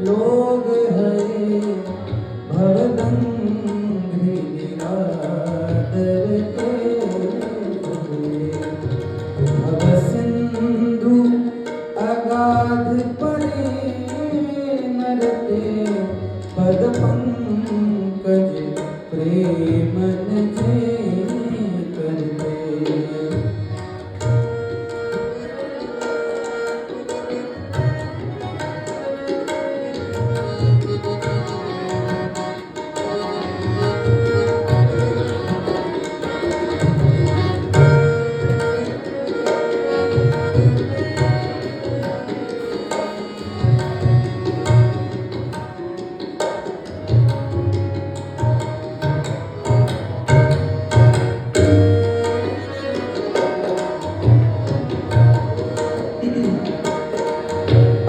लोग हरे भवदंघ्रि निरादर के भव सिंधु अगाध परे नरते पद पंकज प्रेम जे करते।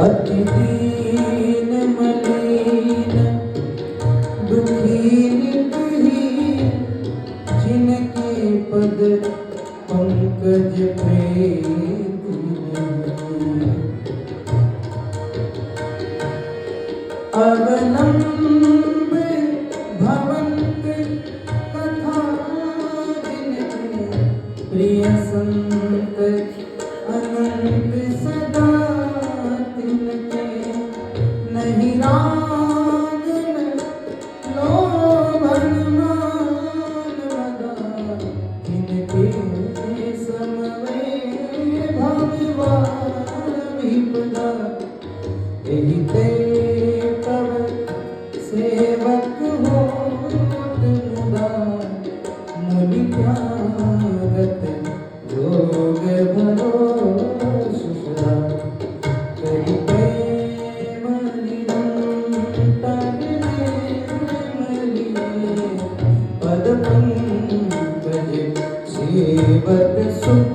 अति दीन मलिन दुखी निपही जिनके पद पंकज प्रेम अवलंब भवंत कथा जिनके प्रिय संत अनंत सदा तिनके नहीं रागन लोभन मान मदा तिनके समवे भविवा विपदा यही ते तव सेवक होत मुदा मुनि त्यागत जोग भरोस सदा कहि प्रेम निरंतर निर्मलिए पद पंकज सेवक सुख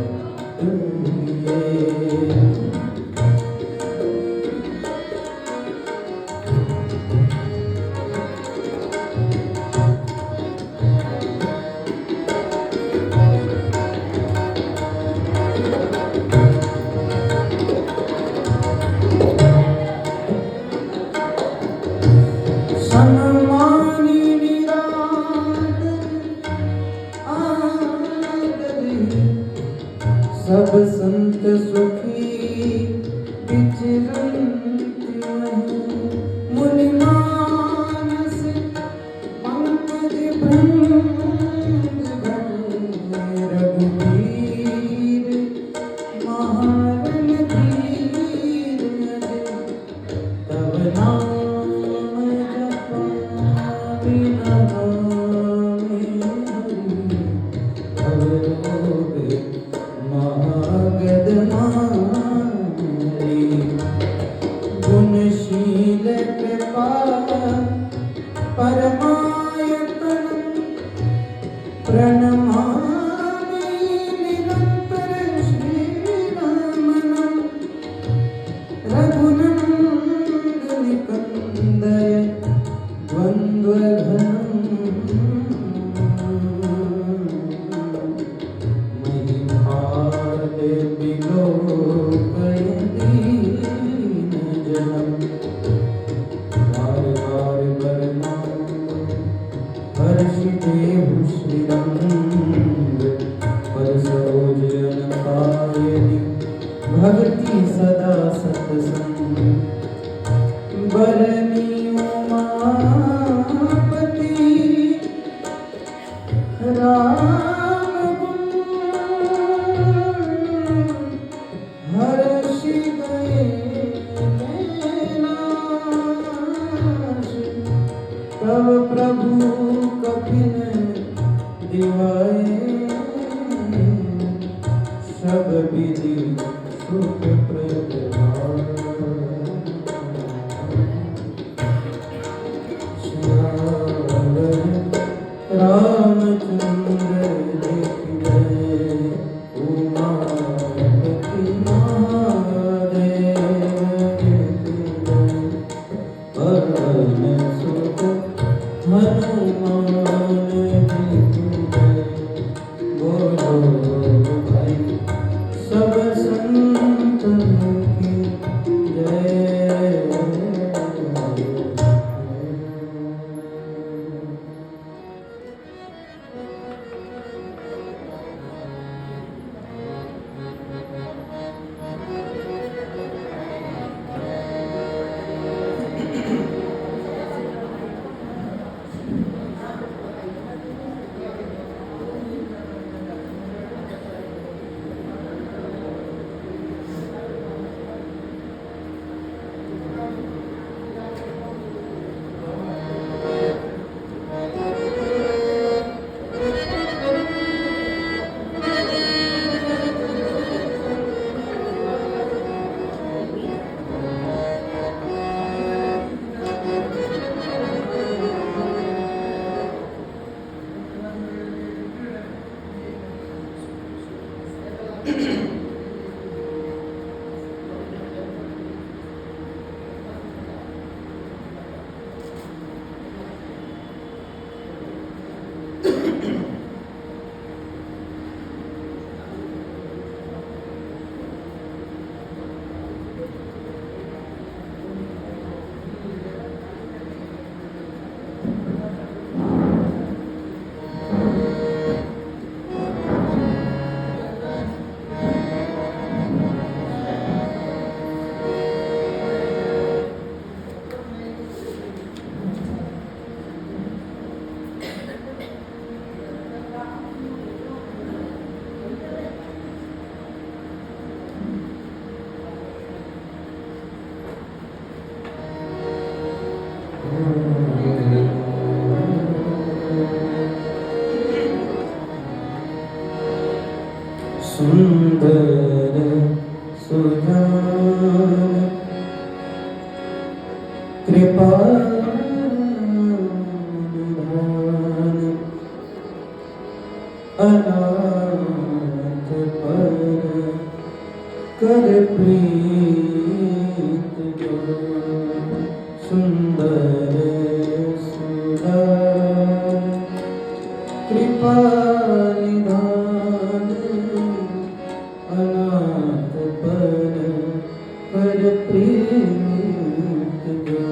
सम्मानी निरादर आदर सब संत सुखी विचरंत मुनि मानस पंकज भृंग रघुवीर महारन धीर तब नाम गुणशील कृपा परमायतन प्रणमामि निरंतर श्री रामनं रघुनंदन कंदय द्वंद्वघनं महिभाग विलोकय दीनजनं बार बार बरनाम हर्षिदेहु श्रीरंग पर सरोज अनपायनि भक्ति सदा सत्संग बरनी उमापति राम हर्षि गए कैलाश तब प्रभु कठिन दिवाए सब विधि सुख प्रद रामचंद्र देख गए उमापति महादेव पवन सुत हनुमान देख गए बोलो भाई सब संतों की जय। सुंदर सुजान कृपा निधान अनाथ पर कर प्रीत जो सुंदर सुजान कृपा निधान अनाथ पर कर प्रीत जो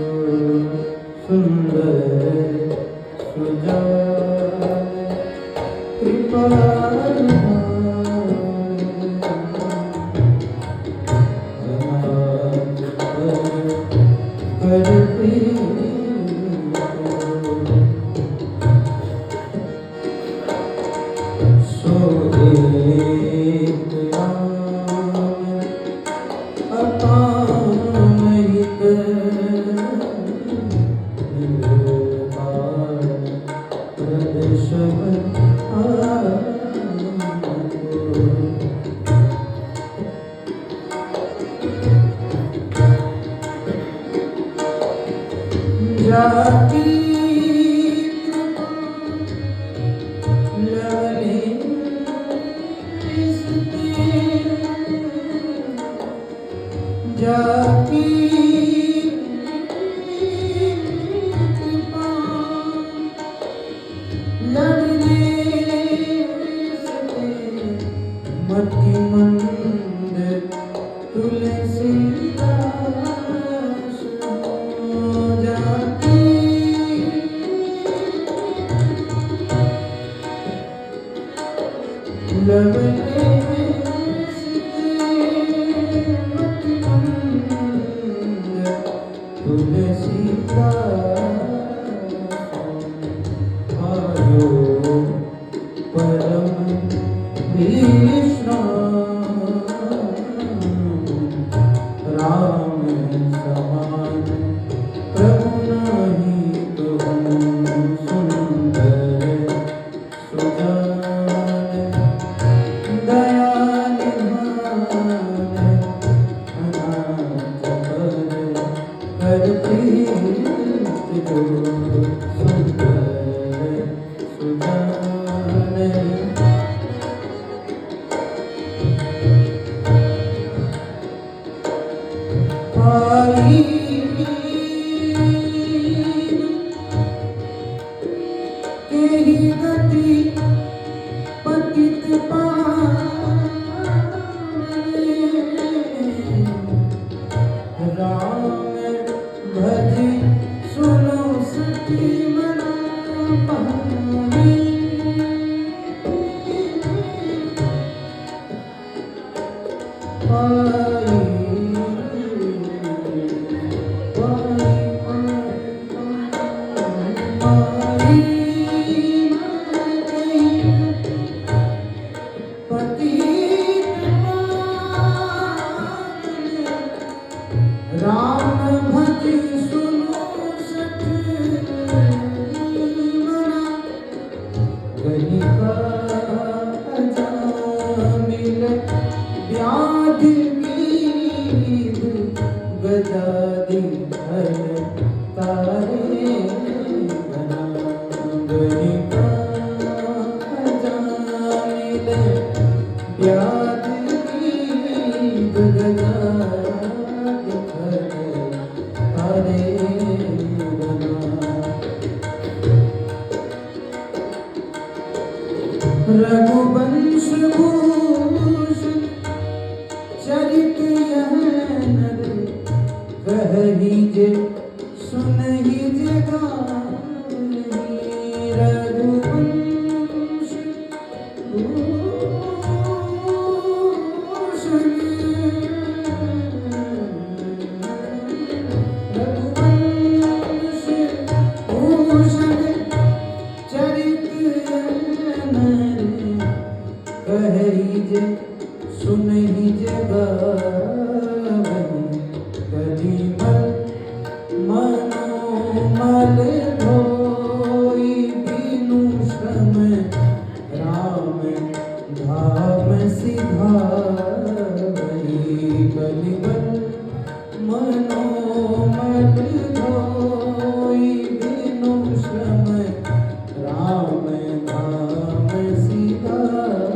सुंदर सुजान कृपा निधान अनाथ पर कर प्रीत सो एक अपामहित निर्वाण प्रदशम जाति जाकी कृपा लड़ने से मति मंद तुलसीदास जाकी लड़ने आयो परम विश्राम राम समान प्रभु नहीं कहूँ सुंदर सुजान दया निधान अनाथ पर प्रीत जो सुंदर सुजान पाई तेरी गति पतित पावने राम भजे सुनो सती मना पानी पाई राम भजी सुनो सखी गणिका अजामिल व्याधि कीद गजादि हर तारे गणा गणिका अजामिल व्याधि कीद गजादि हर तारे गणा रघुवंश भूषण चरित यह नर कहहिजे सुनहिजे गावही। रघुवंश भूषण रघुवंश भूषण चरित यह नर कहहिजे सुनहिजे गावही। कलिमल मनोमल धोई दीनु श्रम राम धाम सिधावही। कलिमल मनोमल धोई दीनु श्रम राम धाम सिधावही।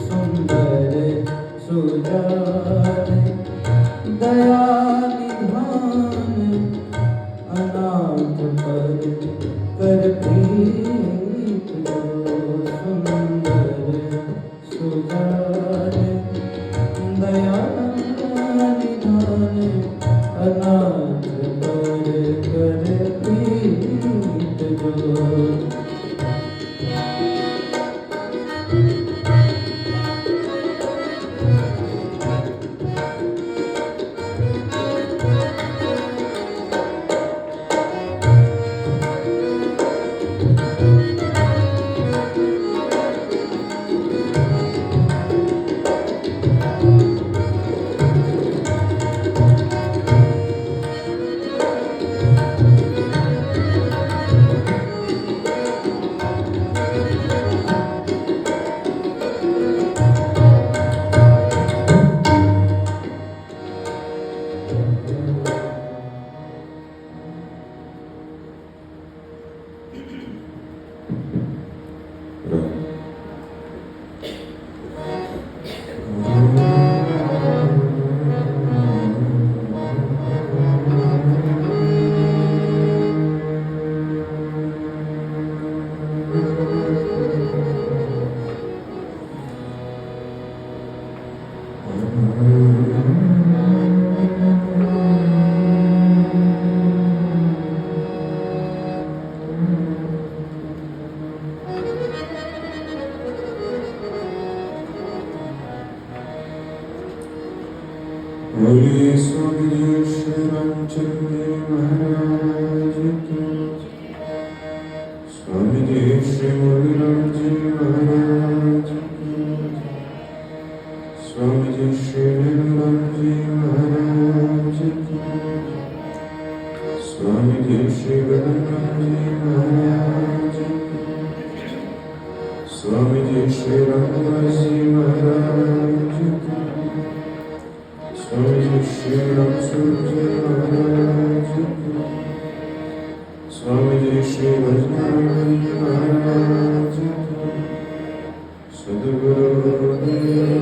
सुंदर सुजान दया निधान अनाथ पर कर प्रीत जो। सुंदर सुजान दया निधान अनाथ पर कर प्रीत जो। बोलिए स्वामी श्री रामचंद्र महाराज की। स्वामी जी श्री मुरलीराम जी महाराज की। स्वामी जी श्री निर्मल जी महाराज की। स्वामी जी श्री गगननाथ जी महाराज की। स्वामी जी श्री रामदास जी महाराज की। स्वामी जी श्री रामसूर्य महाराज की। स्वामी जी श्री भजनारायण महाराज की। सद्गुरुदेव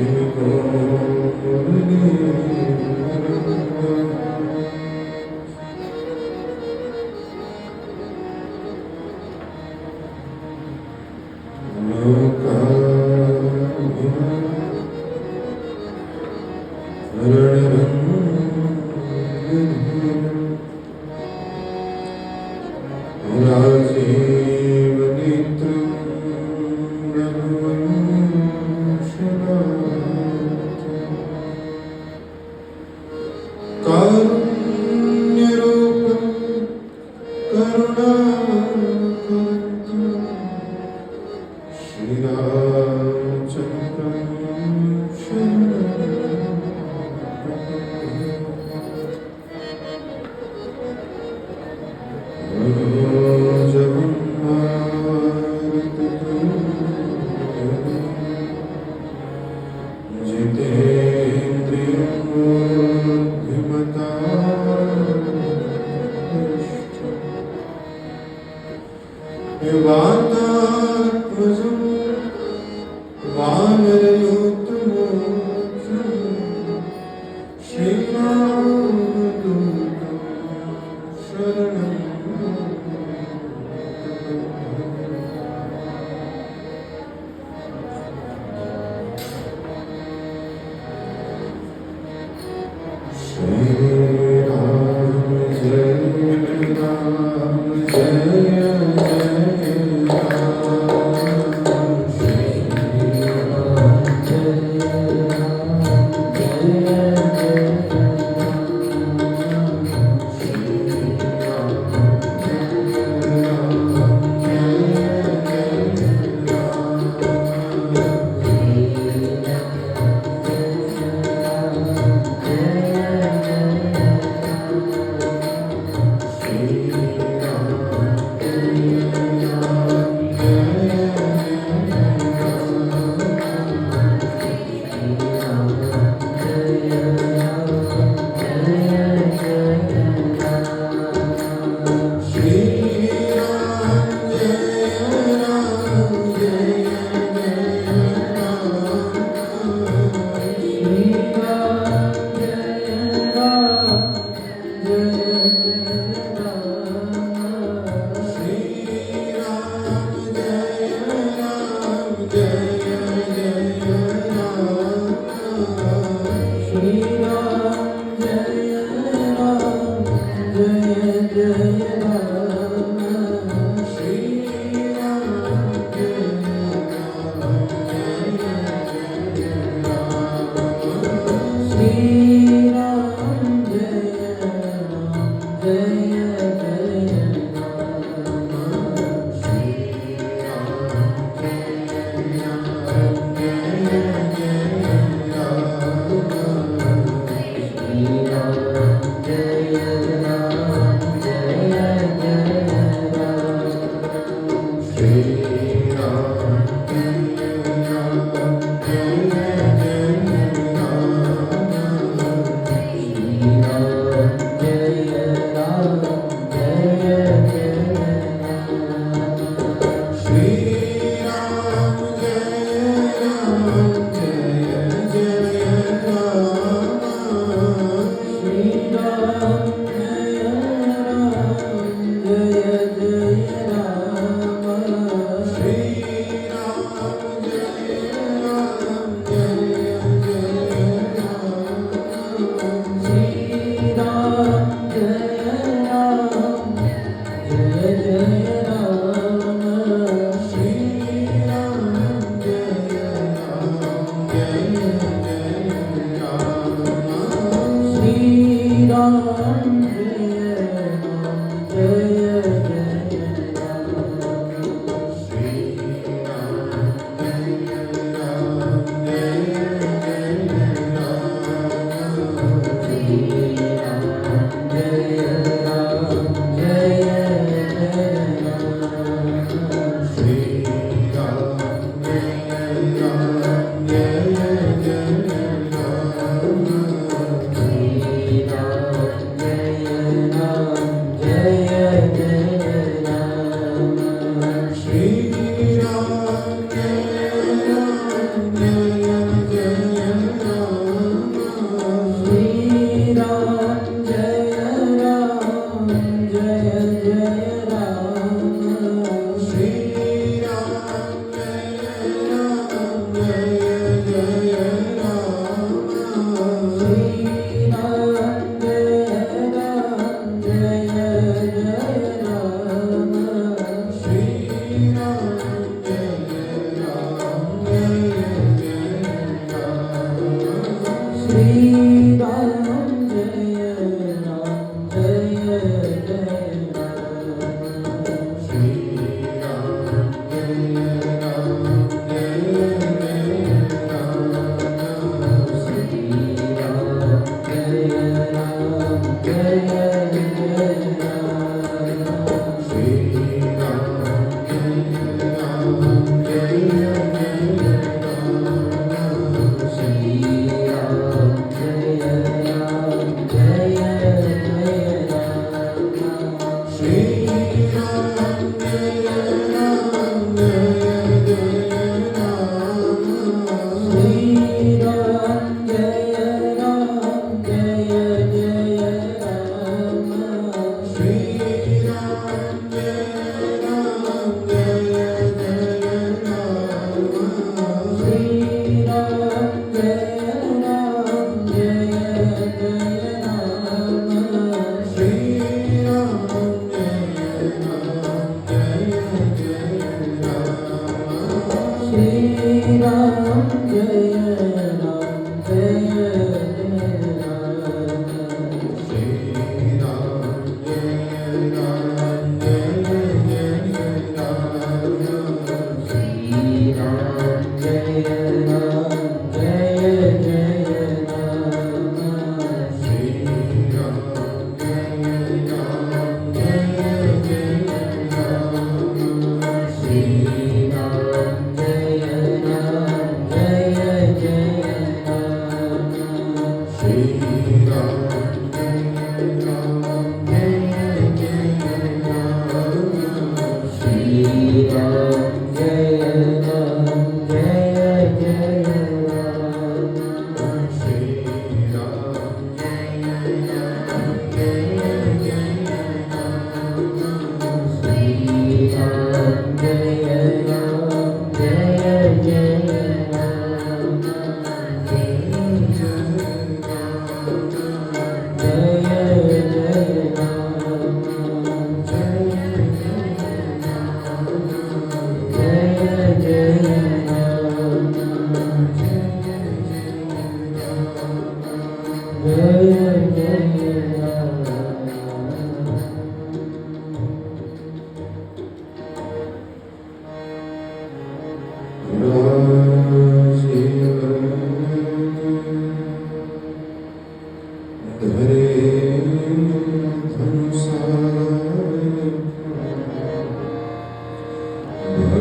तिनको मुरली Jai Ram, Jai Jai Ram.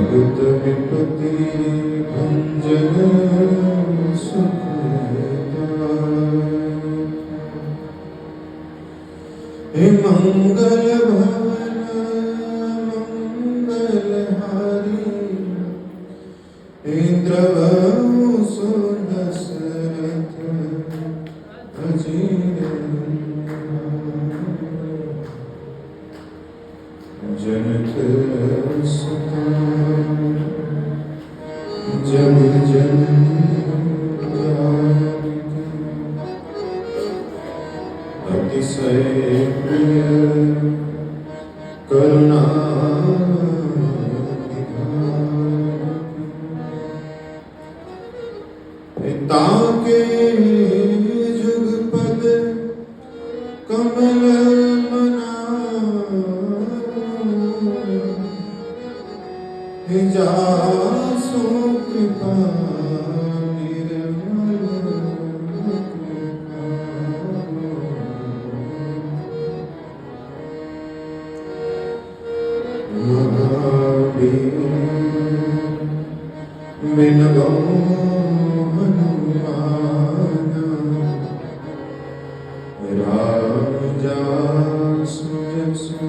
भगत विपति भंजन सुखदायक। मंगल भवन मंगलहारी इंद्रवसु दशरथ अजीर जनक सुता जग जननी जानकी अतिशय प्रिय करुणा पिता के जुगपद कमल जासु कृपा निर्मल महावीर बिनबो हनुमान राम जासु जसु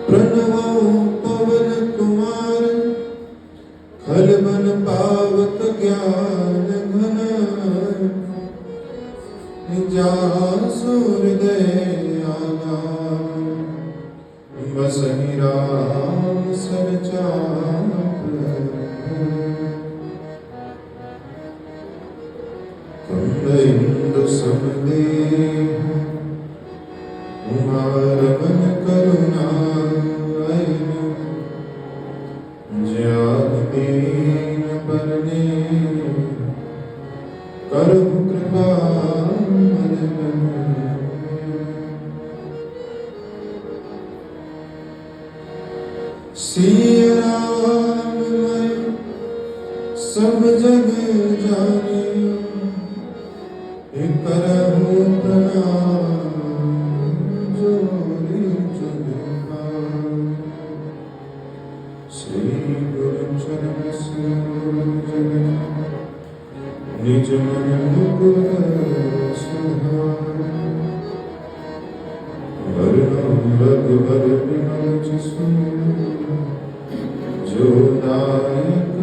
प्रणवो पवन कुमार खलबन पावत ज्ञान घन जासु हृदय आगाम बसहि राम सन चाप कुंद इंदु समदेह उमारवन करुणा दीन बरने करु कृपा सिया राम मैं सब जग जाने करहु प्रणाम जोरी जुग श्री गुरु चरण सरोज निज मन मुकुर सुधार वरणो रघुवर बिमल जसु जो दायक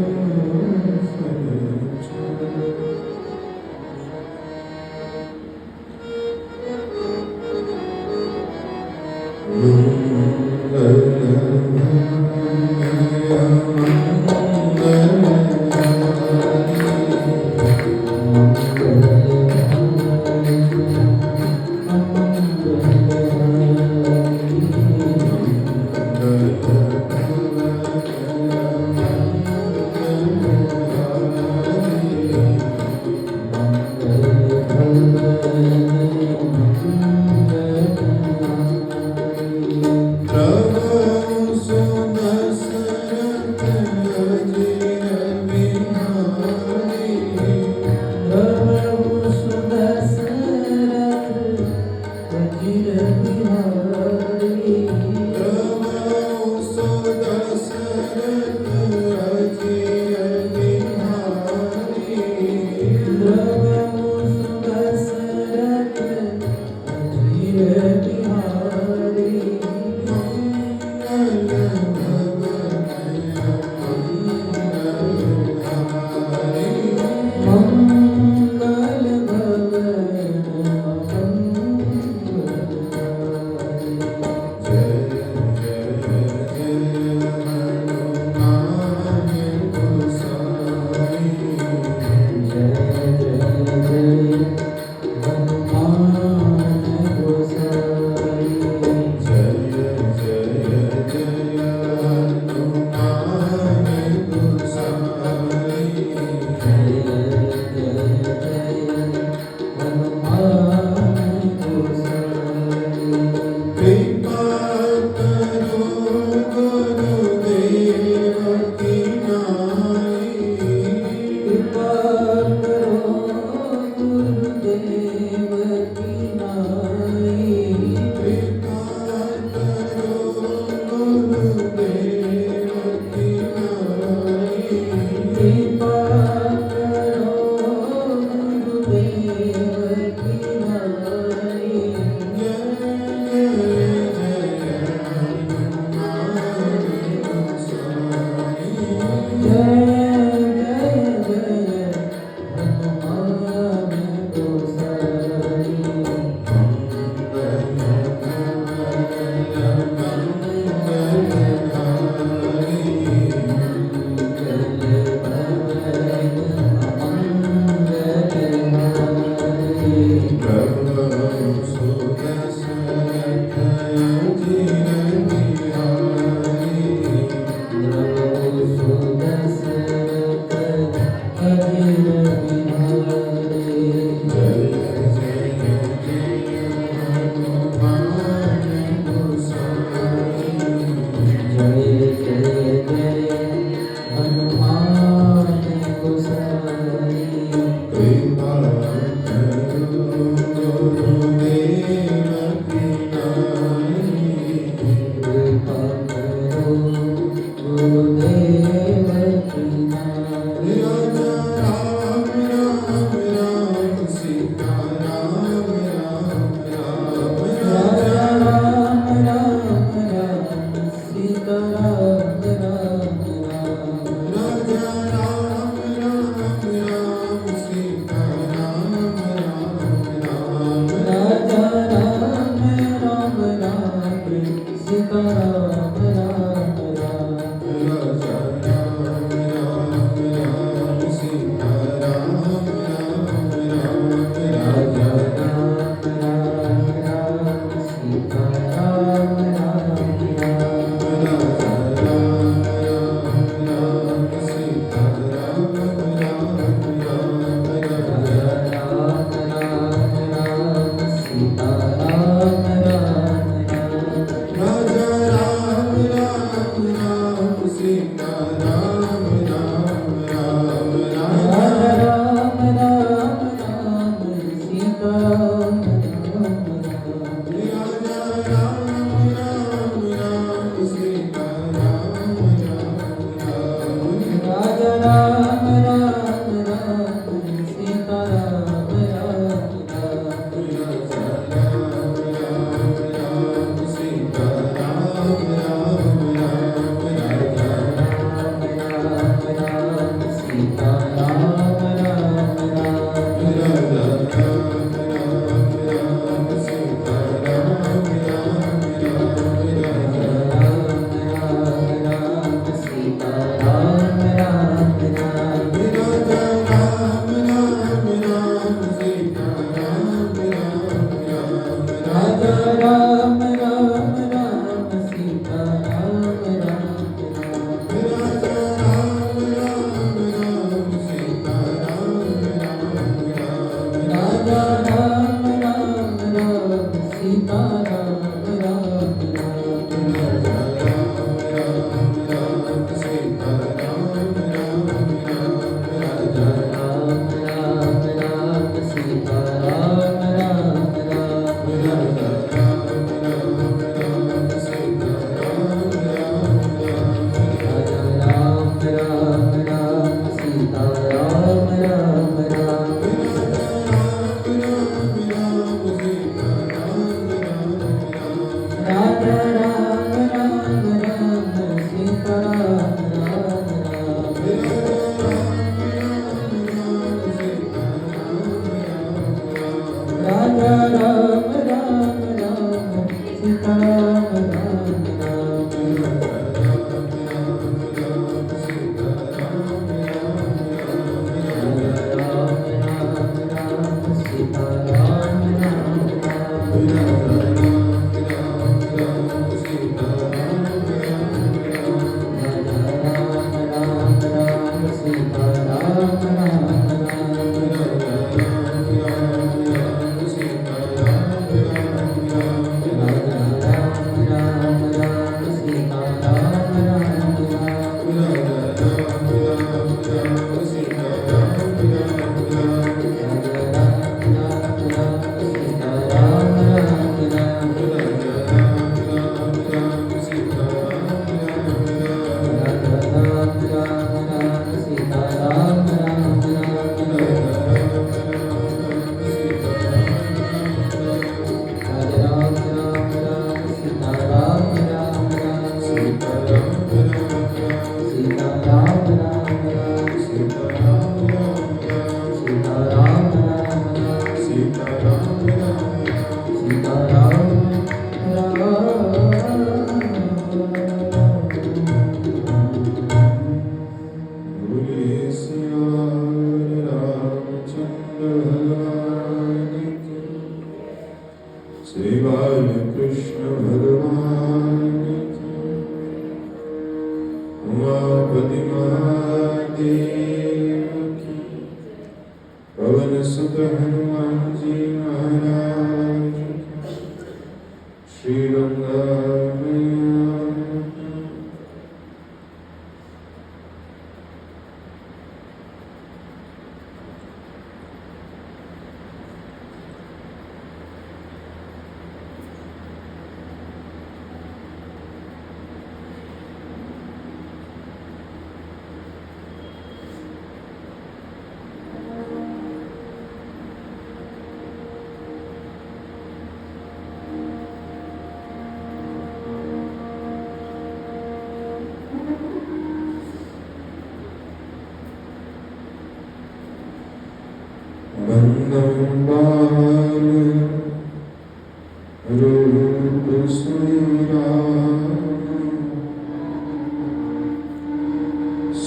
फल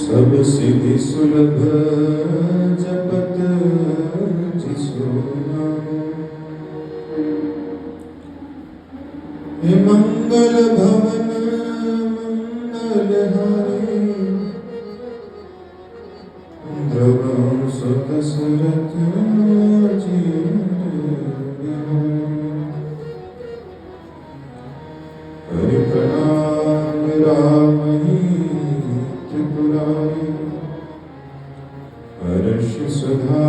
सब सिद्धि सुलभ जपत जिसो नाम। हे मंगल भवन मंगल हारे द्रवं सुत सुरत हरि प्रणाम राम ही त्रिपुरारी हर्ष सुधा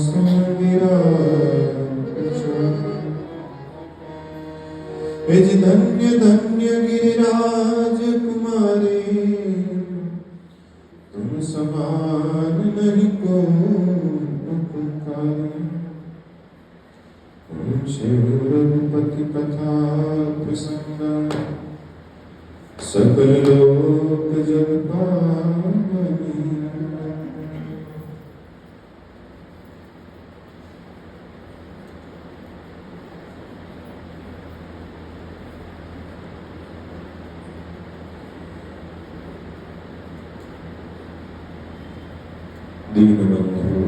सुमिरा निज धन्य धन्य गिरिराज कुमारी, तुम समान नहीं को पुकारे। शिव रघुपति कथा प्रसंग, सकल लोक जग पावनी। दीनबंधु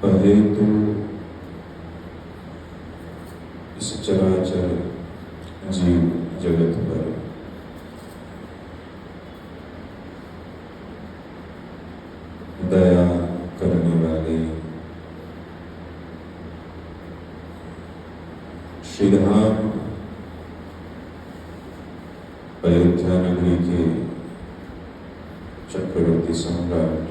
पहले तो इस चराचर जीव जगत पर दया करने वाले श्री राम अयोध्या नगरी के चक्रवर्ती सम्राट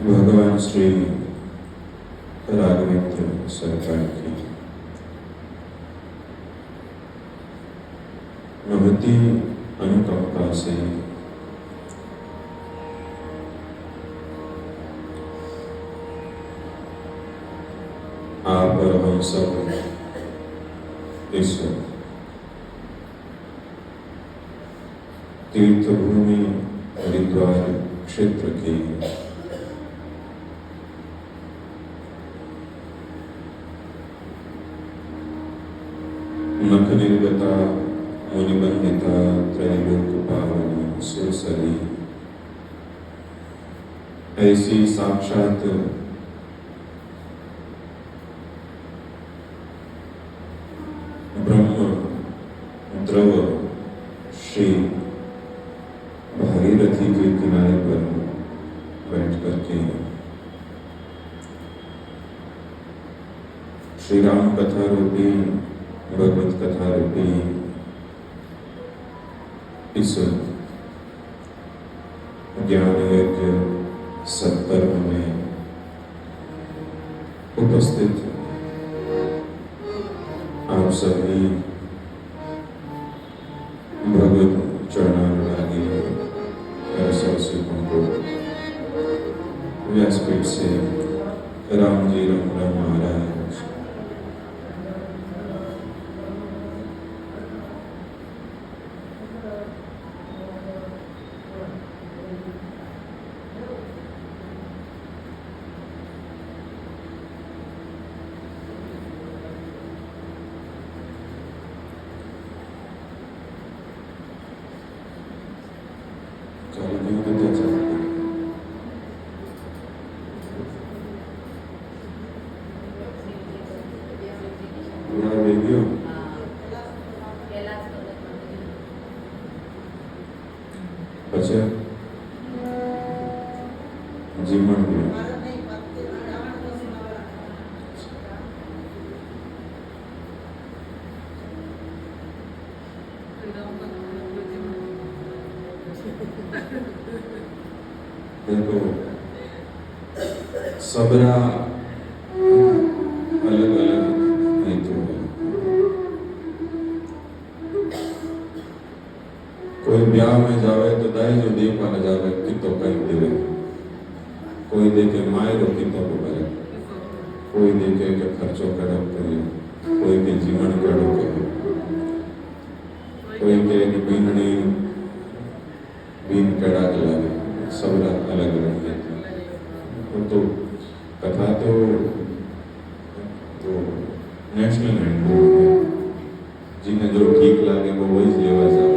भगवान श्री राघवेंद्र सरकार की महती अनुकंपा से आप और हम सब इस तीर्थभूमि हरिद्वार क्षेत्र की नख निर्गता मुनिबंदिता त्रैलोक पावनी सुरसरी, ऐसी साक्षात ब्रह्म द्रव श्री भागीरथी के किनारे पर बैठ करके श्री राम कथा रूपी भगवत कथा रूपी इस ज्ञान यज्ञ सत्कर्म में उपस्थित आप सभी भगवत चरणानुरागी सरसिकों को व्यासपीठ से राम जी राम राम महाराज जीवन में देखो सबरा अलग अलग हेतु है। कोई ब्याह में जावे तो दाई जो देव पाने जावे कि तो कहीं देवे, कोई देखे माए रोकी तो करे, कोई देखे के खर्चों कड़क करे, कोई के जीवन कड़क करे, कोई के बीननी बीन कड़ा लगे, सबरा अलग अलग है। तो कथा तो नेशनल हैंडबुक है, जिन्हें जो ठीक लगे वो वही लेवा जाए,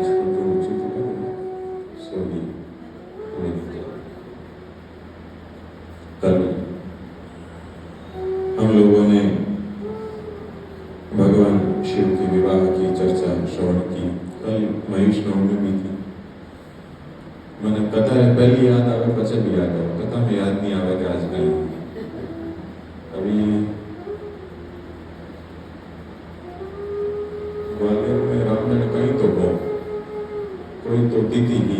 इसको जो उचित लगे सो ही कल हम लोगों ने भगवान शिव के विवाह की चर्चा श्रवण की। कल महेश नवमी भी थी। मैंने कथा है पहली याद आवे पचे भी याद आवे, कथा में याद नहीं आवे कि आज कहीं अभी ग्वालियर में रामगढ़ कहीं तो हो कोई तो दीदी ही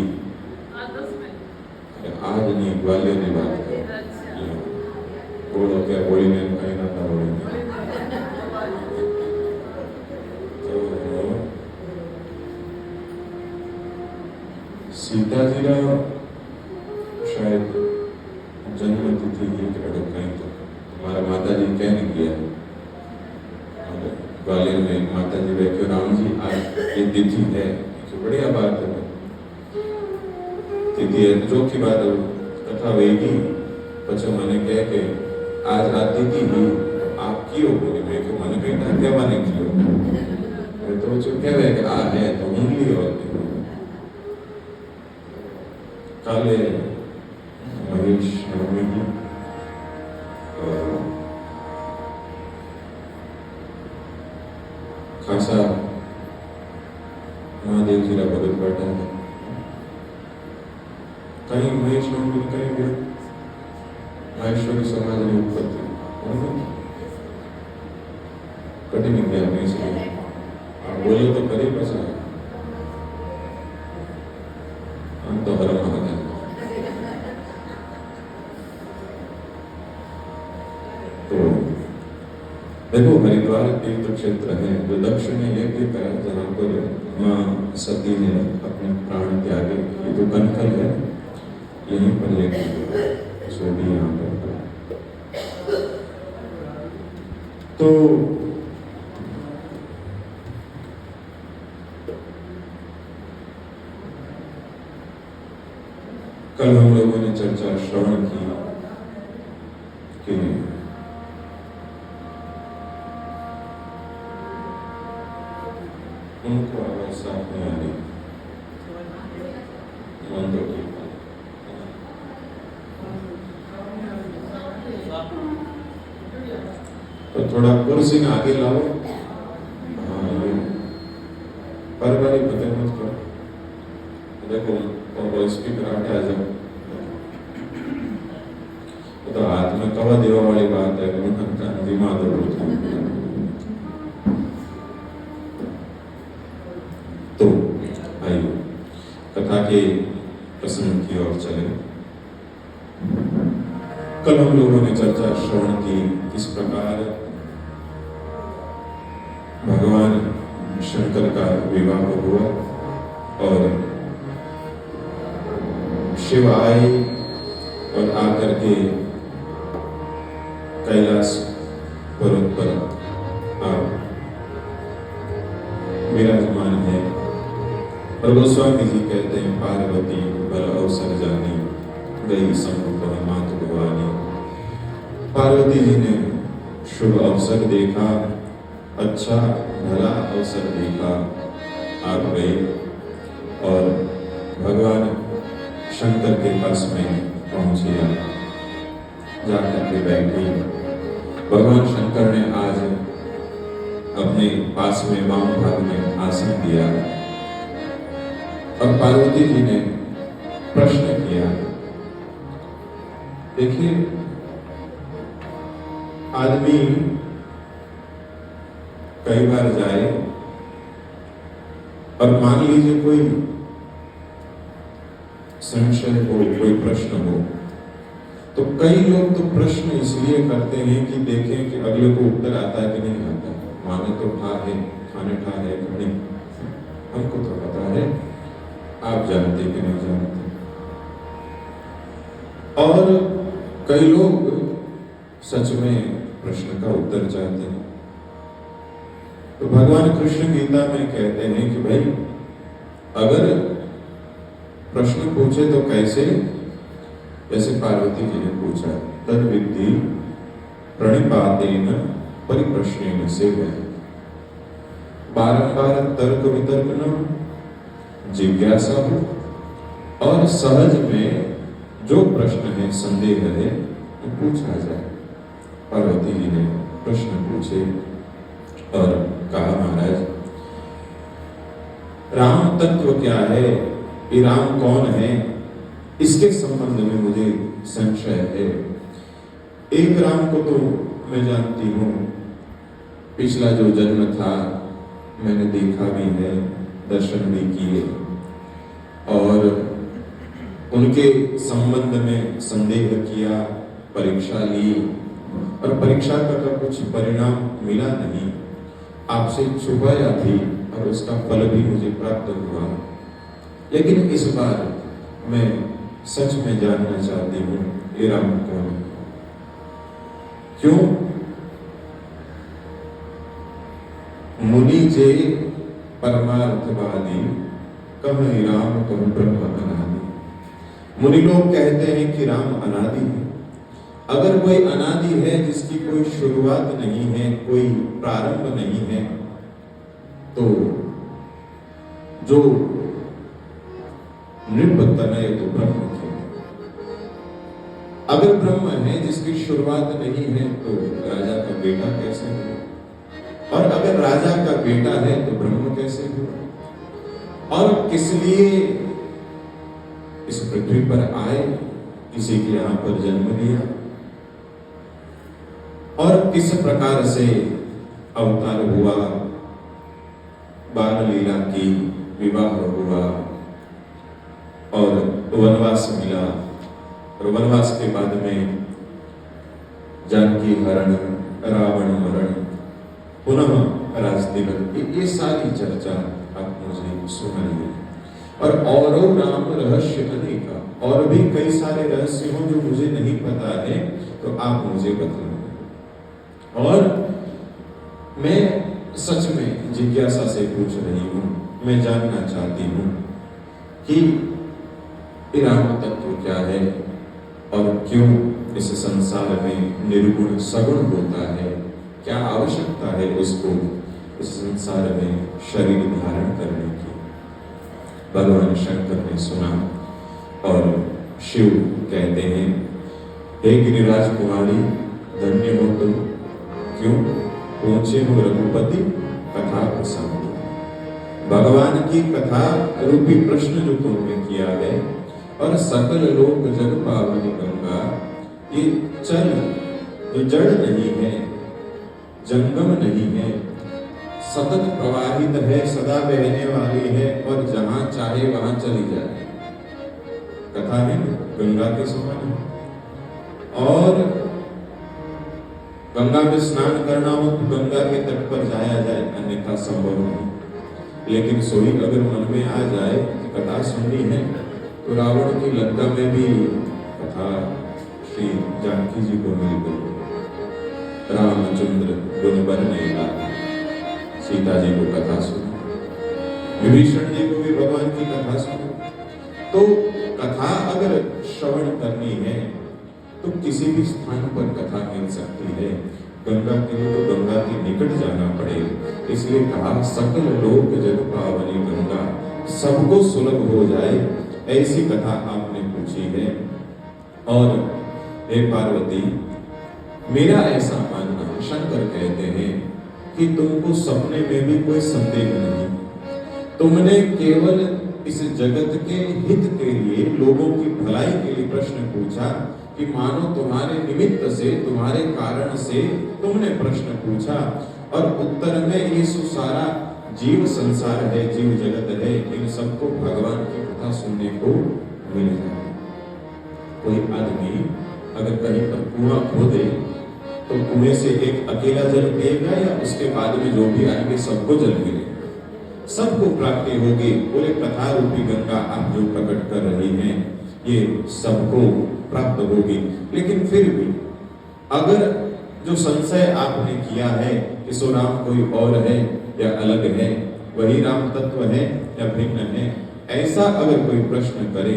आज नहीं ग्वालियर की बात है बोलो क्या बोली ने कहीं ना था बोली तो सीता जी का शायद जन्म तिथि की कहीं तो हमारा माता जी कह नहीं किया ग्वालियर में माता जी बैठे राम जी आज ये तिथि है तो बढ़िया बात है तिथि है जो की बात है कथा वेगी पछे मैंने कह के आज आ तिथि ही आप क्यों बोले मैं कि मैंने कहता क्या माने क्यों मैं तो जो कह रहे कि आ है तो उंगली और काले महेश नवमी की खासा महादेव जी का भगत बैठा है कहीं महेश नवमी कहीं भी महेश्वरी समाज की उत्पत्ति कठिन गया नहीं से आप बोले तो करे पसा हम तो हर महादेव तो देखो हरिद्वार तीर्थ क्षेत्र है जो दक्षिण यज्ञ का जहाँ पर माँ सती ने अपने प्राण त्यागे ये जो कनखल है यहीं पर लेके सो भी यहाँ पर तो कल हम लोगों ने चर्चा श्रवण की कि उनको आवाज साफ नहीं आ रही मंदों की तो थोड़ा कुर्सी में आगे लाओ हाँ ये पर बारी पता मत करो देखो और स्पीकर आगे आ जाओ तो हाथ में कवा देवा वाली बात है दिमाग तो आइए कथा के प्रसंग की ओर चले कल हम लोगों ने चर्चा श्रवण की किस प्रकार भगवान शंकर का विवाह हुआ और शिव आए और आकर के कैलाश पर्वत पर आप विराजमान है और गोस्वामी जी कहते हैं पार्वती बल अवसर जानी गई समुख मात भवानी पार्वती जी ने शुभ अवसर देखा अच्छा भला अवसर देखा आप गए और भगवान शंकर के पास में पहुंचे जाकर के बैठी भगवान शंकर ने आज अपने पास में वाम भाग में आसन दिया और पार्वती जी ने प्रश्न किया देखिए आदमी कई बार जाए और मान लीजिए कोई संशय हो कोई प्रश्न हो तो कई लोग तो प्रश्न इसलिए करते हैं कि देखें कि अगले को उत्तर आता है कि नहीं आता माने तो ठा है खाने ठा है कि नहीं हमको तो पता है आप जानते कि नहीं जानते और कई लोग सच में प्रश्न का उत्तर चाहते हैं तो भगवान कृष्ण गीता में कहते हैं कि भाई अगर प्रश्न पूछे तो कैसे जैसे पार्वती जी ने पूछा तद विद्धि प्रणिपातेन परिप्रश्नेन से बारंबार तर्क वितर्क न जिज्ञासा हो और सहज में जो प्रश्न है संदेह है वो पूछा जाए पार्वती जी ने प्रश्न पूछे और कहा महाराज राम तत्व क्या है ये राम कौन है इसके संबंध में मुझे संशय है एक राम को तो मैं जानती हूँ पिछला जो जन्म था मैंने देखा भी है दर्शन भी किए और उन उनके संबंध में संदेह किया, परीक्षा ली और परीक्षा का कुछ परिणाम मिला नहीं, आपसे छुपाया भी और उसका फल भी मुझे प्राप्त हुआ। लेकिन इस बार मैं सच में जानना चाहती हूँ ये राम कौन है? क्यों मुनि जे परमार्थवादी कह राम तुम ब्रह्म अनादि। मुनि लोग कहते हैं कि राम अनादि है। अगर कोई अनादि है जिसकी कोई शुरुआत नहीं है, कोई प्रारंभ नहीं है, तो जो नृपतनय तो ब्रह्म क्यों? अगर ब्रह्म है जिसकी शुरुआत नहीं है तो राजा का बेटा कैसे हुआ? और अगर राजा का बेटा है तो ब्रह्म कैसे हुआ? और किस लिए इस पृथ्वी पर आए, किसी के यहां पर जन्म लिया और किस प्रकार से अवतार हुआ, बाल लीला की, विवाह हुआ और वनवास मिला और वनवास के बाद में जानकी हरण, रावण मरण, पुनः राजतिलक, ये सारी चर्चा आप मुझे सुनाइए। और राम रहस्य अनेका, और भी कई सारे रहस्य हों जो मुझे नहीं पता है तो आप मुझे बताएं। और मैं सच में जिज्ञासा से पूछ रही हूँ, मैं जानना चाहती हूँ कि राम तत्व क्या है और क्यों इस संसार में निर्गुण सगुण होता है, क्या आवश्यकता है उसको इस संसार में शरीर धारण करने की। भगवान शंकर ने सुना और शिव कहते हैं, हे गिरिराज कुमारी धन्य हो तुम, क्यों पहुंचे हो रघुपति कथा प्रसंग। भगवान की कथा रूपी प्रश्न जो तुमने किया है और सकल लोक जग पावनी गंगा, ये चल जो जड़ नहीं है, जंगम नहीं है, सतत प्रवाहित है, सदा बहने वाली है और जहां चाहे वहां चली जाए। कथा है गंगा के समान है। और गंगा में स्नान करना हो तो गंगा के तट पर जाया जाए, अन्यथा संभव नहीं। लेकिन सोई अगर मन में आ जाए कि कथा सुननी है तो रावण की लंका में भी कथा श्री जानकी जी को मिल गई। रामचंद्र गुण बरने लगा, सीता जी को कथा सुनी, विभीषण जी को भी भगवान की कथा सुनी। तो कथा अगर श्रवण करनी है तो किसी भी स्थान पर कथा मिल सकती है। गंगा के लिए तो गंगा के निकट जाना पड़ेगा। इसलिए कहा सकल लोक जग पावनी गंगा, सबको सुलभ हो जाए ऐसी कथा आपने पूछी है। और हे पार्वती, मेरा ऐसा मानना, शंकर कहते हैं कि तुमको सपने में भी कोई संदेह नहीं, तुमने केवल इस जगत के हित के लिए, लोगों की भलाई के लिए प्रश्न पूछा कि मानो तुम्हारे निमित्त से, तुम्हारे कारण से तुमने प्रश्न पूछा और उत्तर में ये सारा जीव संसार है, जीव जगत है, इन सबको भगवान की कथा सुनने को मिल जाए। कोई आदमी अगर कहीं पर कुआं खोदे तो कुएं से एक अकेला जल पिएगा या उसके बाद में जो भी आएंगे सबको जल मिलेगा, सबको प्राप्ति होगी। बोले कथा रूपी गंगा आप जो प्रकट कर रही हैं ये सबको प्राप्त होगी। लेकिन फिर भी अगर जो संशय आपने किया है कि सो राम कोई और है या अलग है, वही राम तत्व है या भिन्न है, ऐसा अगर कोई प्रश्न करे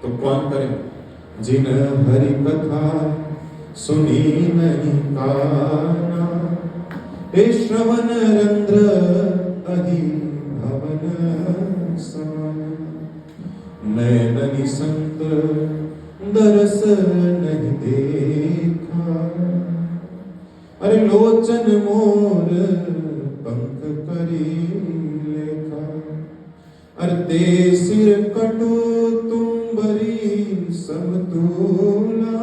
तो कौन करे? जिन हरि कथा सुनी नहीं काना, हे श्रवण रंध्र अहि भवन समान। नैननि संत दरस नहीं देखा, अरे लोचन मोर पंख करी लेखा। अरे ते सिर कटो तुम बरी समतोला,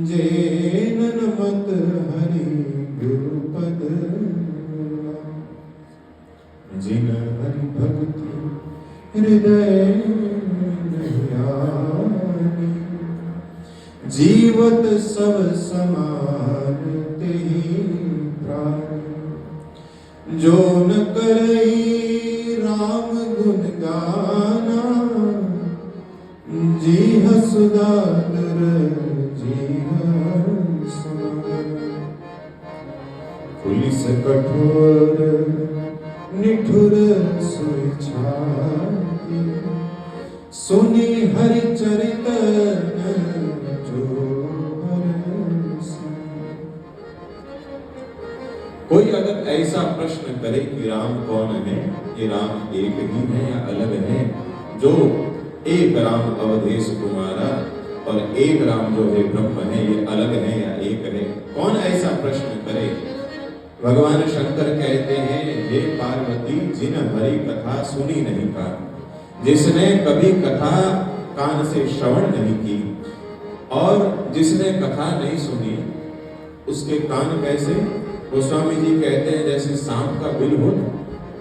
जेनन मत हरि गुरुपद। जिन हरि भक्ति हृदय जीवत सब समान तेहि प्राण, जो न करई राम गुण गाना, जीह सुदागर जीह समान। पुलिस कठोर निठुर सोई छाती, सुनी हरि चरित जो हरसि। कोई अगर ऐसा प्रश्न करे कि राम कौन है, ये राम एक ही है या अलग है, जो एक राम अवधेश कुमारा और एक राम जो है ब्रह्म है, ये अलग है या एक है, कौन ऐसा प्रश्न करे? भगवान शंकर कहते हैं, हे पार्वती, जिन हरि कथा सुनी नहीं कान, जिसने कभी कथा कान से श्रवण नहीं की और जिसने कथा नहीं सुनी, उसके कान कैसे? गोस्वामी जी कहते हैं जैसे सांप का बिल हो,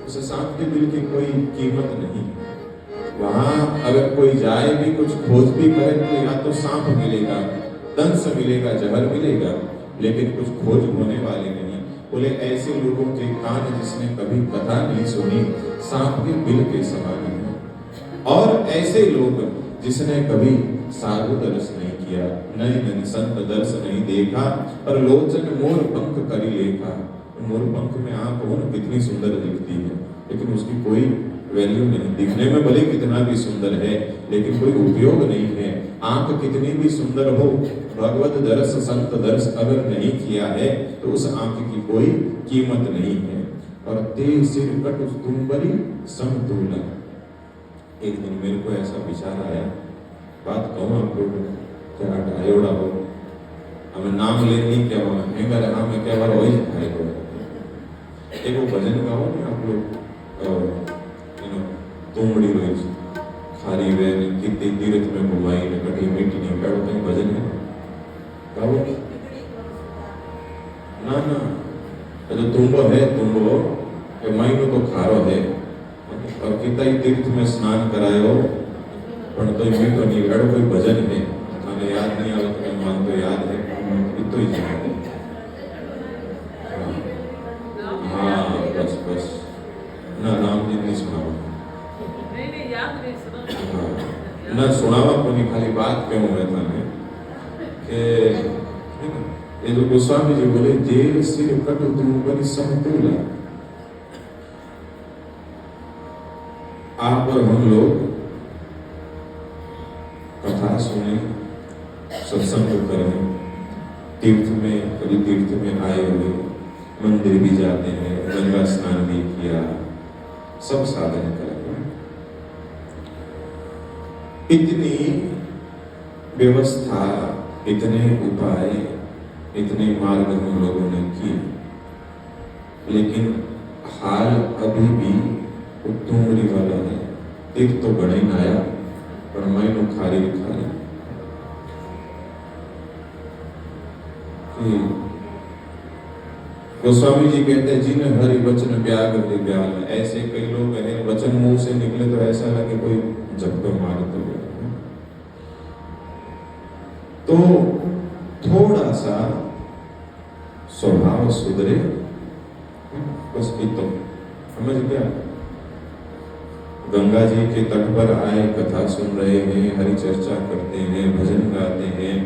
उस सांप के बिल की कोई कीमत नहीं। वहां अगर कोई जाए भी, कुछ खोज भी करे, तो या तो सांप मिलेगा, दंश मिलेगा, जहर मिलेगा, लेकिन कुछ खोज होने वाली नहीं। बोले ऐसे लोगों के कान जिसने कभी कथा नहीं सुनी, सांप के बिल के समान है। और ऐसे लोग जिसने कभी साधु दर्श नहीं किया, नैन संत दर्श नहीं देखा, और लोचन मोर पंख करी लेखा। मोर पंख में आंख हो न, कितनी सुंदर दिखती है, लेकिन उसकी कोई वैल्यू नहीं। दिखने में भले कितना भी सुंदर है, लेकिन कोई उपयोग नहीं है। आंख कितनी भी सुंदर हो, भगवत दर्श संत दर्श अगर नहीं किया है, तो उस आंख की कोई कीमत नहीं है। और ते सिर कट तुम्बरी समतुला। एक दिन मेरे को ऐसा विचार आया, बात कहूँ आप लोग क्या एवढा हो, हमें नाम लेनी क्या हो, हेंगर हमें क्या बार वही खाए हो। एक वो भजन गाओ ना आप लोग, तुमड़ी रोज खारी वेन कितनी तीर्थ में घुमाई न कटी मीठी नहीं, कहो कहीं भजन है गाओ ना ना। जो तुम्बो है, तुम्बो ये महीनों तो खारो है, और कितना तीर्थ में स्नान करायो, पर तो मीठो नहीं, कहो कोई भजन है, मैंने याद नहीं आया तो मैं मान तो याद है, इतो ही हाँ बस बस ना, राम जी नहीं सुनाओ ना, सुनावा कोनी, खाली बात क्यों है थाने के ये जो गोस्वामी जी बोले, जेल सिर कट तुम्बरी समतुला। आप और हम लोग कथा सुने, सत्संग करें, तीर्थ में, कभी तीर्थ में आए हुए, मंदिर भी जाते हैं, गंगा स्नान भी किया, सब साधन करें। इतनी व्यवस्था, इतने उपाय, इतने मार्ग हम लोगों ने किए, लेकिन हाल अभी भी उत्तुंगरी वाला है। तीर्थ तो बड़ा ही नाया, पर मैनू खारी खारी। गोस्वामी जी कहते हैं, जिन हरि वचन ब्याग ब्याल। ऐसे कई लोग हैं, वचन मुंह से निकले तो ऐसा लगे कोई झपटो मार तो गया। तो थोड़ा सा स्वभाव सुधरे, बस इतना समझ गया। गंगा जी के तट पर आए, कथा सुन रहे हैं, हरि चर्चा करते हैं, भजन गाते हैं,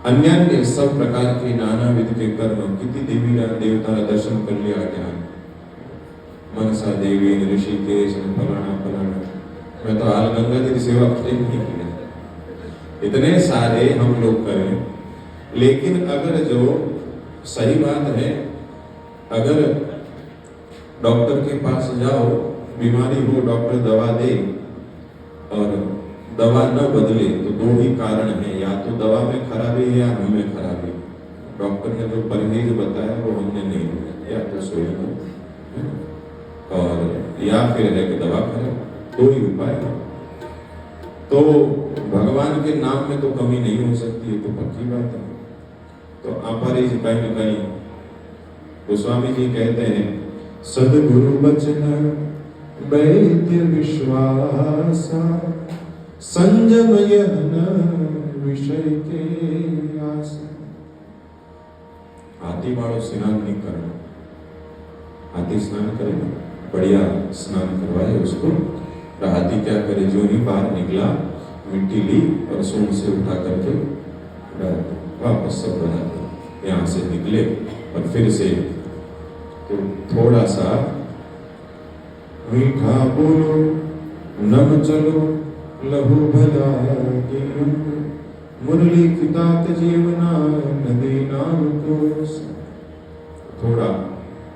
अन्य सब प्रकार के नाना विध के कर्म, कितनी देवी देवता का दर्शन कर लिया ज्ञान, मनसा देवी, ऋषिकेश, फलाना फलाना। मैं तो हाल गंगा जी की सेवा नहीं की, इतने सारे हम लोग करें, लेकिन अगर जो सही बात है, अगर डॉक्टर के पास जाओ, बीमारी हो, डॉक्टर दवा दे और दवा न बदले, तो दो ही कारण है, या तो दवा में खराबी है या हम में खराबी। डॉक्टर ने जो परहेज बताया वो हमने नहीं लिया, या तो सोई हो और या फिर है कि दवा करें, दो ही उपाय है। तो भगवान के नाम में तो कमी नहीं हो सकती है, तो पक्की बात है। तो अपरिज कहीं न कहीं गोस्वामी जी कहते हैं, सदगुरु वचन वैद्य विश्वासा, संयम यह न विषय के आसे। हाथी वालों स्नान नहीं करना, हाथी स्नान करे ना, बढ़िया स्नान करवाए उसको। और हाथी क्या करे, जो ही बाहर निकला मिट्टी ली और सूंड से उठा करके वापस सब बना दिया। यहाँ से निकले और फिर से तो थोड़ा सा मीठा बोलो नम चलो लहू भला मुरली कितात जीवना नदी नाम को। थोड़ा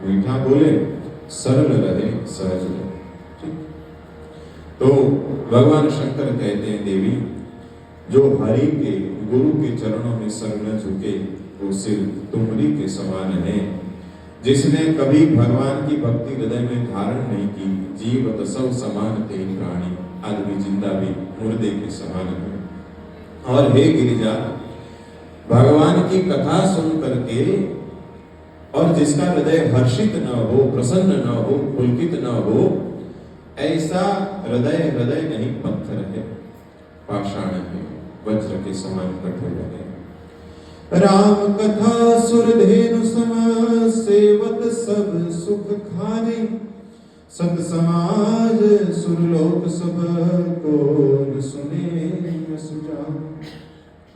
मीठा बोले, सरल रहे, सहज रहे। तो भगवान शंकर कहते हैं, देवी जो हरि के गुरु के चरणों में सर न झुके वो सिर तुमरी के समान है। जिसने कभी भगवान की भक्ति हृदय में धारण नहीं की, जीवत सब समान थे प्राणी, आदमी जिंदा भी मुर्दे के समान है। और हे गिरिजा, भगवान की कथा सुन करके और जिसका हृदय हर्षित न हो, प्रसन्न न हो, पुलकित न हो, ऐसा हृदय नहीं पत्थर है, पाषाण है, वज्र के समान कठोर है। राम कथा सुरधेनु सम सेवत सब सुख खाने, सत समाज सुरलोक सब को सुने सुजा।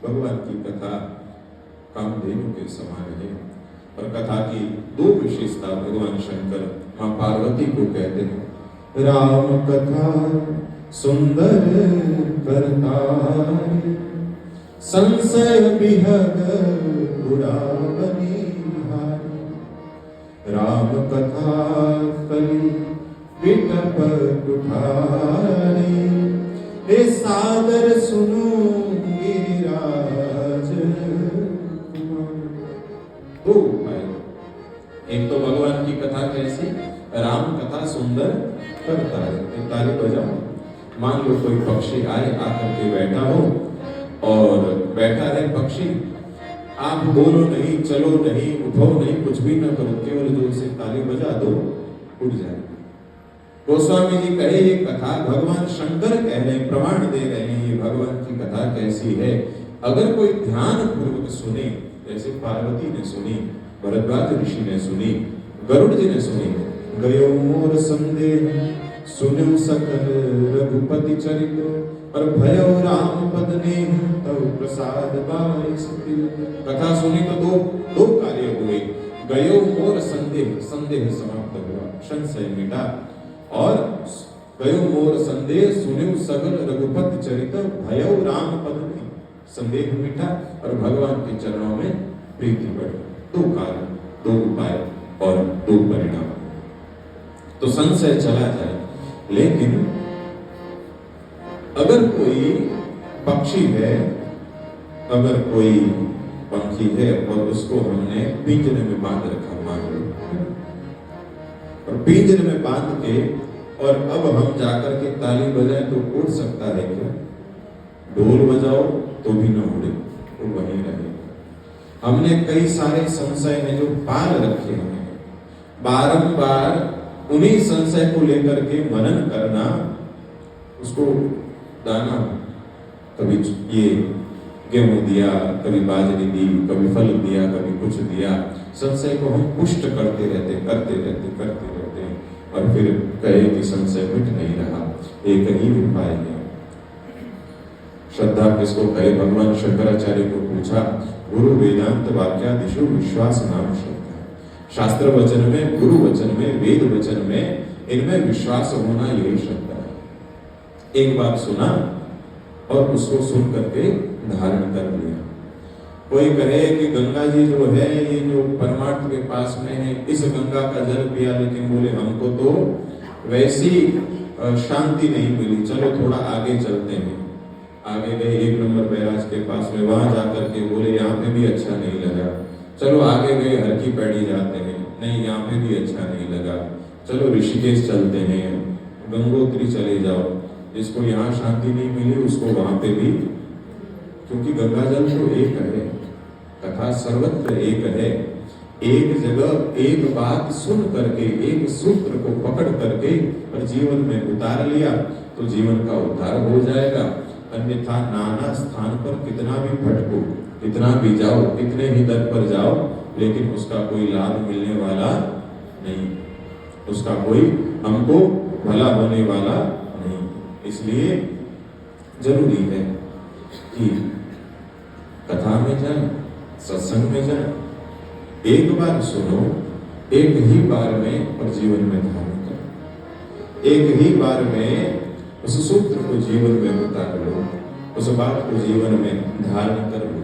भगवान की कथा कामधेनु के समान है। और कथा की दो विशेषता भगवान शंकर मां पार्वती को कहते हैं। राम कथा सुंदर करतार, संशय विहग बुरा बनिहारी। राम कथा कली विटप उठारी, हे सादर सुनो गिरिराज कुमार। दो उपाय, एक तो भगवान की कथा कैसी, राम कथा सुंदर करता है। एक ताली बजाओ। मान लो कोई पक्षी आए, आकर के बैठा हो और बैठा रहे पक्षी, आप बोलो नहीं, चलो नहीं, उठो नहीं, कुछ भी न करो, केवल जोर से ताली बजा दो, उड़ जाए। गोस्वामी जी कहे ये कथा भगवान शंकर कह रहे हैं, प्रमाण दे रहे हैं, ये भगवान की कथा कैसी है। अगर कोई ध्यान पूर्वक सुने, जैसे पार्वती ने सुनी, भरद्वाज ऋषि ने सुनी, गरुड़ जी ने सुनी। गयो मोर संदेह सुनो सकल रघुपति चरित, और भयो राम पद नेह तव प्रसाद बाई सती। कथा सुनी तो दो कार्य हुए। गयो मोर संदेह, संदेह समाप्त हुआ, संशय मिटा। और गयो मोर संदेह सुनो सकल रघुपति चरित, भयो राम पद नेह, संदेह मिटा और भगवान के चरणों में प्रीति बढ़ी। दो कार्य, दो उपाय और दो परिणाम। तो संशय चला जाए। लेकिन अगर कोई पक्षी है, अगर कोई पंखी है और उसको हमने पिंजरे में बांध रखा, मान लो, और पिंजरे में बांध के और अब हम जाकर के ताली बजाएं तो उड़ सकता है क्या? ढोल बजाओ तो भी न उड़े, वो वहीं रहे। हमने कई सारे संशय हैं जो पाल रखे हैं, बारंबार उन्हीं संशय को लेकर के मनन करना, उसको दाना, कभी ये गेहूं दिया, कभी बाजरी दी, कभी फल दिया, कभी कुछ दिया। संशय को हम पुष्ट करते रहते और फिर कहे कि संशय मिट नहीं रहा। एक ही उपाय है। श्रद्धा किसको कहे? भगवान शंकराचार्य को पूछा, गुरु वेदांत वाक्यादिषु विश्वास नाम श्रद्धा। शास्त्र वचन में, गुरु वचन में, वेद वचन में, इनमें विश्वास होना यही श्रद्धा है। एक बात सुना और उसको सुन करके धारण कर लिया। कोई कहे कि गंगा जी जो है, ये जो परमार्थ के पास में है, इस गंगा का जल पिया, लेकिन बोले हमको तो वैसी शांति नहीं मिली, चलो थोड़ा आगे चलते हैं। आगे गए, 1 नंबर बैराज के पास में, वहां जाकर के बोले यहाँ पे भी अच्छा नहीं लगा। चलो आगे गए, हर की पैड़ी जाते हैं, नहीं यहाँ पे भी अच्छा नहीं लगा। चलो ऋषिकेश चलते हैं, गंगोत्री चले जाओ, जिसको यहाँ शांति नहीं मिली उसको वहां पे भी, क्योंकि गंगा जल तो एक है, कथा सर्वत्र एक है। एक जगह एक बात सुन करके, एक सूत्र को पकड़ करके और जीवन में उतार लिया तो जीवन का उद्धार हो जाएगा। अन्यथा नाना स्थान पर कितना भी भटको, कितना भी जाओ, कितने ही दर पर जाओ, लेकिन उसका कोई लाभ मिलने वाला नहीं, उसका कोई हमको भला होने वाला नहीं। इसलिए जरूरी है कि कथा में जाए, सत्संग में जाए, एक बार सुनो, एक ही बार में और जीवन में धारण करो, एक ही बार में उस सूत्र को जीवन में उतार लो, उस बात को जीवन में धारण कर लो।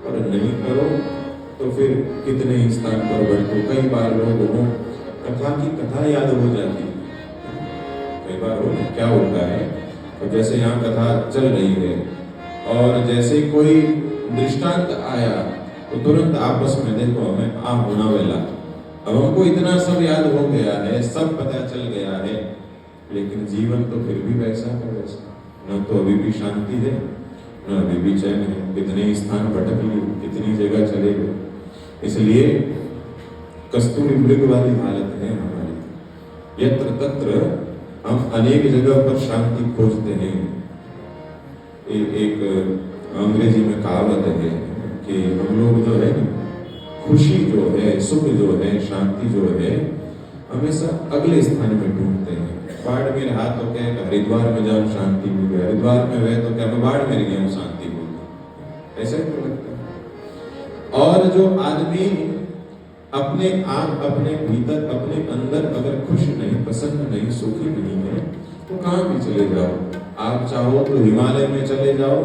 और नहीं करो तो फिर कितने ही स्थान पर बैठो। कई बार लोगों को कथा की कथा याद हो जाती है, कई बार हो क्या होता है, तो जैसे यहाँ कथा चल रही है और जैसे कोई दृष्टांत आया तो तुरंत आपस में देखो हमें आ होना वेला, अब हमको इतना सब याद हो गया है, सब पता चल गया है, लेकिन जीवन तो फिर भी वैसा का वैसा, न तो अभी भी शांति है, न अभी भी चैन है, कितने ही स्थान भटक लिए, कितनी जगह चले गए। इसलिए कस्तूरी मृग वाली हालत है हमारी, यत्र तत्र हम अनेक जगह पर शांति खोजते हैं। एक अंग्रेजी में कहावत है कि हम लोग जो है खुशी जो है, सुख जो है, शांति जो है, हमेशा अगले स्थान में ढूंढते हैं। बाड़मेर हाथ तो क्या हरिद्वार में जाऊं शांति मिल गई, हरिद्वार में गए तो क्या मैं बाड़मेर गया हूं शांति मिल गई, ऐसा क्यों लगता है? और जो आदमी अपने आप, अपने भीतर, अपने अंदर अगर खुश नहीं, प्रसन्न नहीं, सुखी नहीं है, तो कहां भी चले जाओ, आप चाहो तो हिमालय में चले जाओ,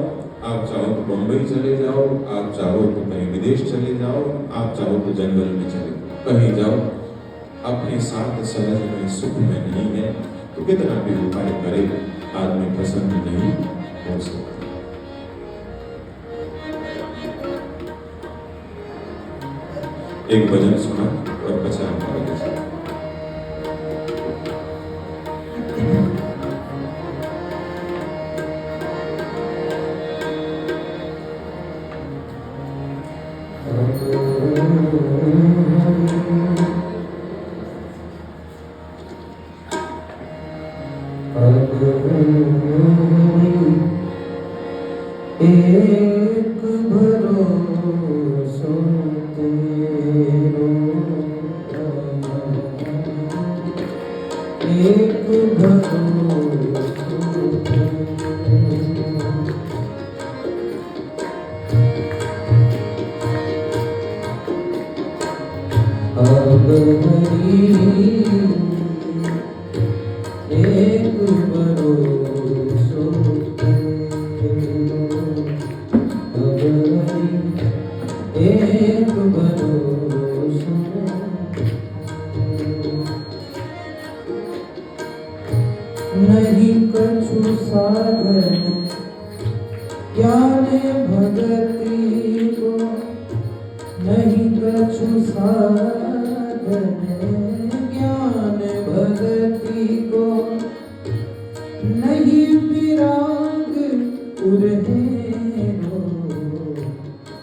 आप चाहो तो बंबई चले जाओ, आप चाहो तो कहीं विदेश चले जाओ, आप चाहो तो जंगल में चले जाओ, कहीं जाओ, अपने साथ सहज में, सुख में नहीं है, तो कितना भी उपाय करे आदमी प्रसन्न नहीं हो सकता। एक भजन सुना और बचा हमारा देश। एक भरोसा तेरो, एक भरोसा अब हरी, एक भरोसा तेरो, अब हरी, एक भरोसा नहीं कछु साधन ज्ञान भगति को, नहीं कछु साधन ज्ञान भगति को, नहीं विराग उरहेरो,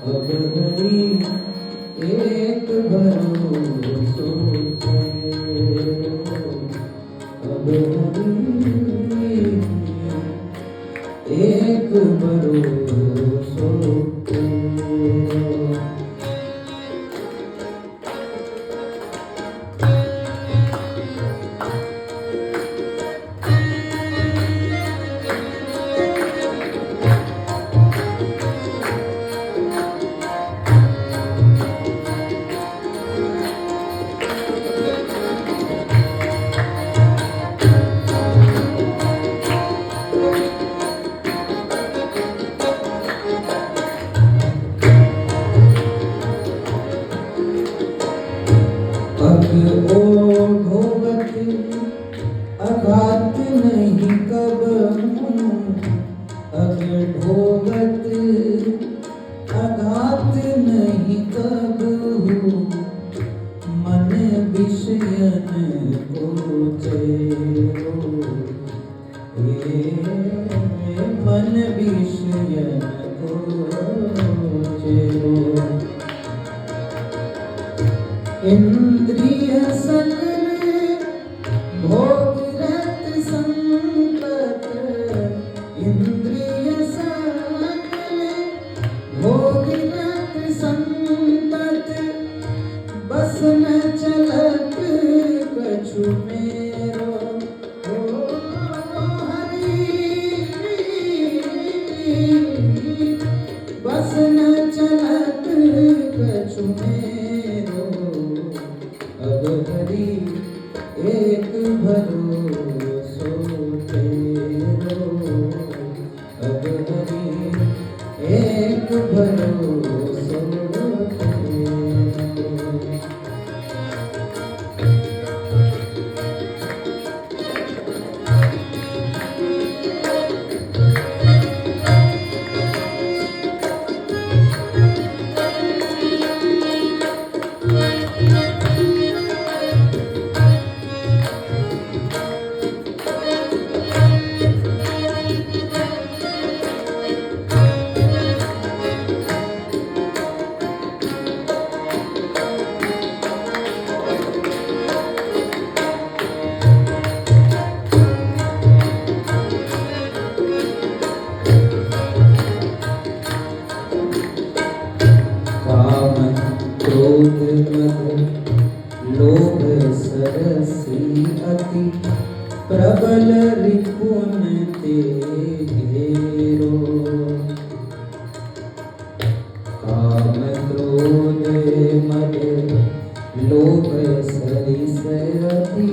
अब हरि एक भरोसा तेरो, अब हरि एक भरोसा तेरो। अग ओढ़ोगत अघात नहीं कब, अग ढोगत अघात नहीं कब, मन विषयन को चेरो, मन विषयन को चेरो। इंद्रिय सकल भोग रत संपत, इंद्रिय सकल ते घेरो काम क्रोध मद लोभ सरिस अति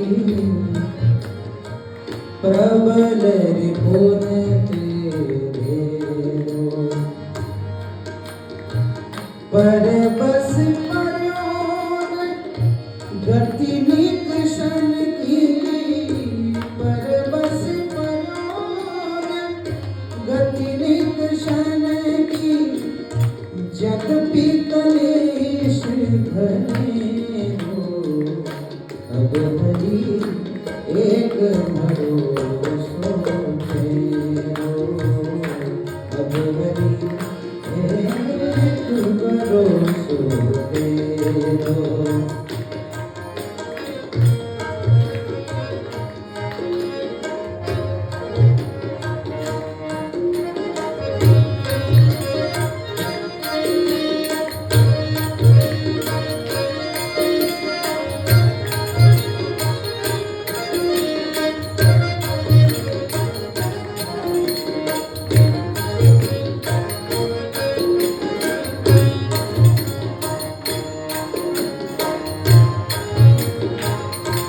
प्रबल रिपुन ते घेरो पर